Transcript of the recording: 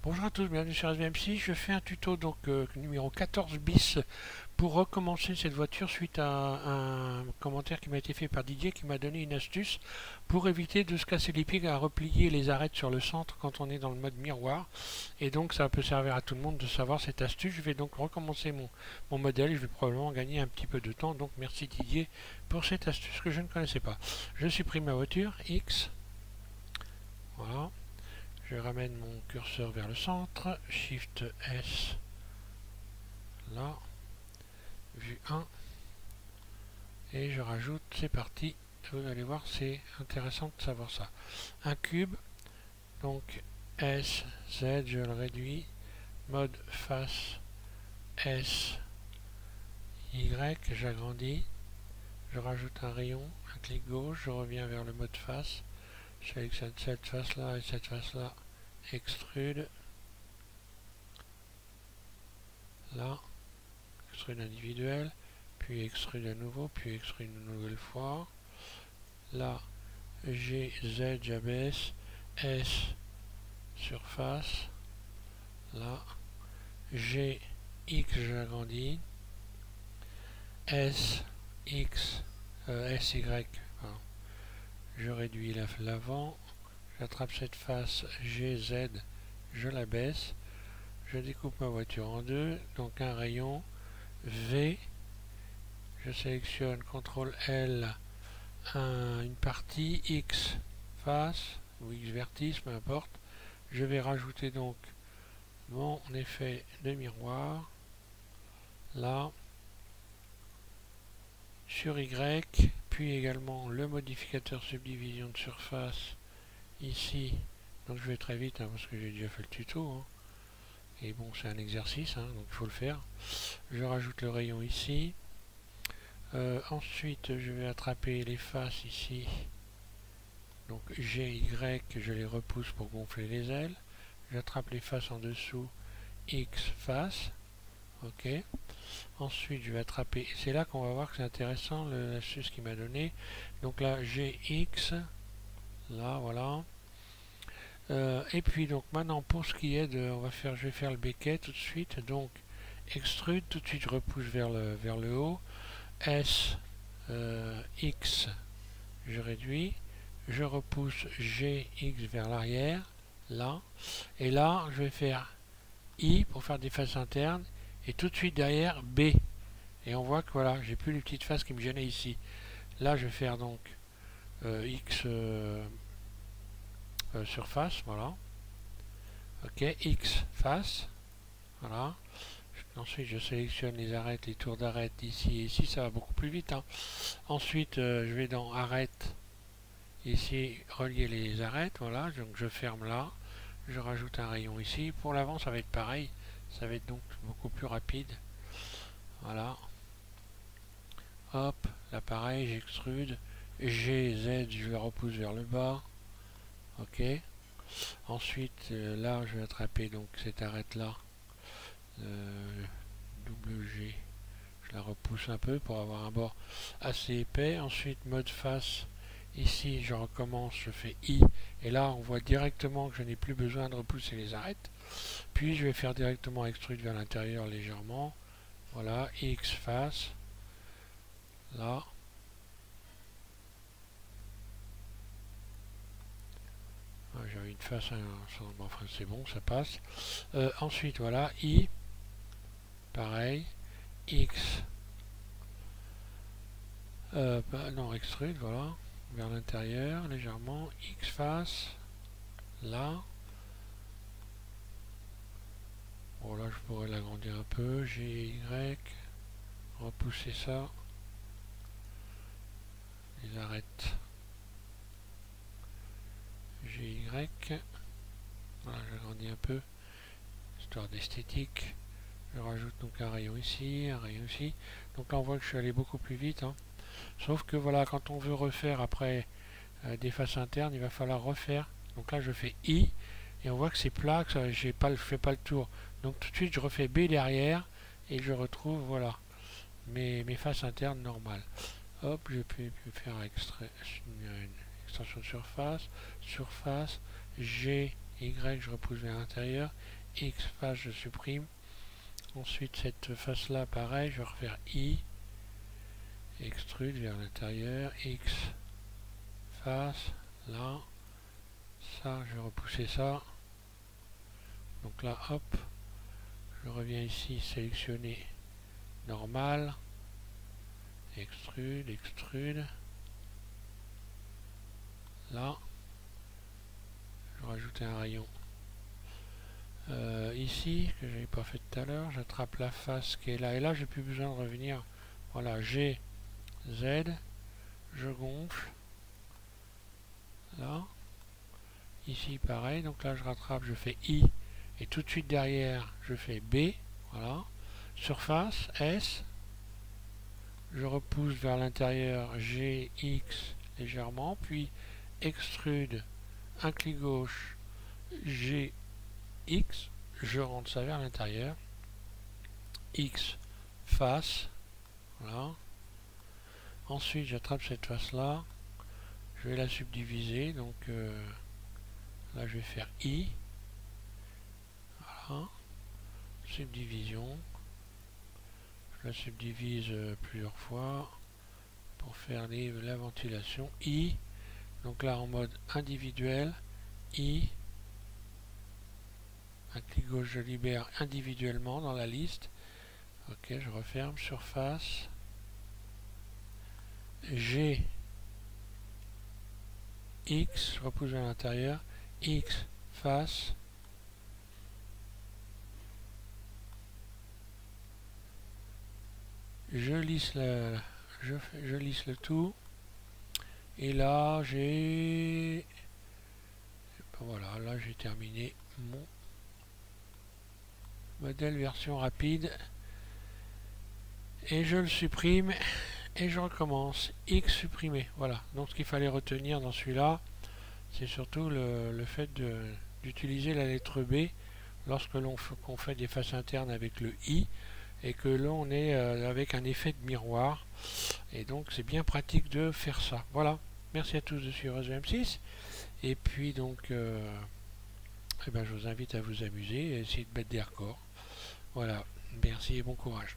Bonjour à tous, bienvenue sur SVMC. Je fais un tuto numéro 14 bis pour recommencer cette voiture suite à un commentaire qui m'a été fait par Didier qui m'a donné une astuce pour éviter de se casser les pieds à replier les arêtes sur le centre quand on est dans le mode miroir. Et donc ça peut servir à tout le monde de savoir cette astuce. Je vais donc recommencer mon modèle et je vais probablement gagner un petit peu de temps. Donc merci Didier pour cette astuce que je ne connaissais pas. Je supprime ma voiture, X, voilà. Je ramène mon curseur vers le centre, Shift S, là, vue 1, et je rajoute, c'est parti. Vous allez voir, c'est intéressant de savoir ça. Un cube, donc S, Z, je le réduis, mode face, S, Y, j'agrandis, je rajoute un rayon, un clic gauche, je reviens vers le mode face, je sélectionne cette face-là et cette face-là, extrude, là, extrude individuel, puis extrude à nouveau, puis extrude une nouvelle fois. Là, G, Z, j'abaisse, S, surface. Là, G, X, j'agrandis. S, X, S, Y, pardon. Je réduis l'avant. J'attrape cette face G, Z, je la baisse. Je découpe ma voiture en deux, donc un rayon V. Je sélectionne CTRL L, une partie X face ou X vertice, peu importe. Je vais rajouter donc mon effet de miroir là sur Y, puis également le modificateur subdivision de surface ici. Donc je vais très vite parce que j'ai déjà fait le tuto. Et bon, c'est un exercice, donc il faut le faire. Je rajoute le rayon ici. Ensuite, je vais attraper les faces ici. Donc G, Y, je les repousse pour gonfler les ailes. J'attrape les faces en dessous, X face. Ok. Ensuite, je vais attraper. C'est là qu'on va voir que c'est intéressant l'astuce qu'il m'a donné. Donc là, GX. Là, voilà. Et puis donc maintenant pour ce qui est de, je vais faire le becquet tout de suite. Donc extrude tout de suite, je repousse vers le haut. S, X, je réduis. Je repousse G, X vers l'arrière. Là. Et là, je vais faire I pour faire des faces internes. Et tout de suite derrière B. Et on voit que voilà, j'ai plus les petites faces qui me gênaient ici. Là, je vais faire donc X surface, voilà. Ok, X face, voilà. Ensuite, je sélectionne les arêtes, les tours d'arête ici et ici, ça va beaucoup plus vite. Ensuite, je vais dans arête, ici, relier les arêtes, voilà. Donc, je ferme là. Je rajoute un rayon ici. Pour l'avant, ça va être pareil. Ça va être donc beaucoup plus rapide. Voilà. Hop, là pareil, j'extrude. G, Z, je le repousse vers le bas. Ok. Ensuite, là, je vais attraper donc cette arête là. Double G. Je la repousse un peu pour avoir un bord assez épais. Ensuite, mode face. Ici, je recommence, je fais I. Et là, on voit directement que je n'ai plus besoin de repousser les arêtes. Puis, je vais faire directement extrude vers l'intérieur légèrement. Voilà, X face. Là. J'avais une face, enfin c'est bon, ça passe. Ensuite, voilà, I, pareil, X, non, extrude, voilà, vers l'intérieur, légèrement, X face, là. Bon, là, je pourrais l'agrandir un peu, G, Y, repousser ça, les arêtes, G, Y, voilà, j'agrandis un peu, histoire d'esthétique. Je rajoute donc un rayon ici, un rayon ici. Donc là on voit que je suis allé beaucoup plus vite. Sauf que voilà, quand on veut refaire après des faces internes, il va falloir refaire. Donc là je fais I et on voit que c'est plat, que je ne fais pas le tour. Donc tout de suite je refais B derrière et je retrouve voilà mes faces internes normales. Hop, je peux faire une extension de surface, surface, G, Y, je repousse vers l'intérieur, X face, je supprime. Ensuite, cette face-là, pareil, je vais refaire I, extrude vers l'intérieur, X face, là, ça, je vais repousser ça. Donc là, hop, je reviens ici, sélectionner normal, extrude, extrude. Là, je rajoute un rayon. Ici, que je n'avais pas fait tout à l'heure, j'attrape la face qui est là. Et là, j'ai plus besoin de revenir. Voilà, G, Z, je gonfle. Là. Ici, pareil. Donc là, je rattrape, je fais I. Et tout de suite derrière, je fais B. Voilà. Surface, S. Je repousse vers l'intérieur, G, X légèrement. Puis, extrude, un clic gauche, G, X, je rentre ça vers l'intérieur, X, face, voilà. Ensuite, j'attrape cette face-là, je vais la subdiviser, donc là, je vais faire I, voilà, subdivision, je la subdivise plusieurs fois pour faire la ventilation, I, donc là, en mode individuel, I, un clic gauche, je libère individuellement dans la liste. Ok, je referme, surface, G, X, je repousse à l'intérieur, X, face, je lisse le tout, et là j'ai, voilà, là j'ai terminé mon modèle version rapide, et je le supprime, et je recommence, X supprimé, voilà. Donc ce qu'il fallait retenir dans celui-là, c'est surtout le fait d'utiliser la lettre B lorsque l'on fait des faces internes avec le I, et que l'on est avec un effet de miroir, et donc c'est bien pratique de faire ça. Voilà, merci à tous de suivre M6, et puis donc je vous invite à vous amuser et essayer de battre des records. Voilà, merci et bon courage.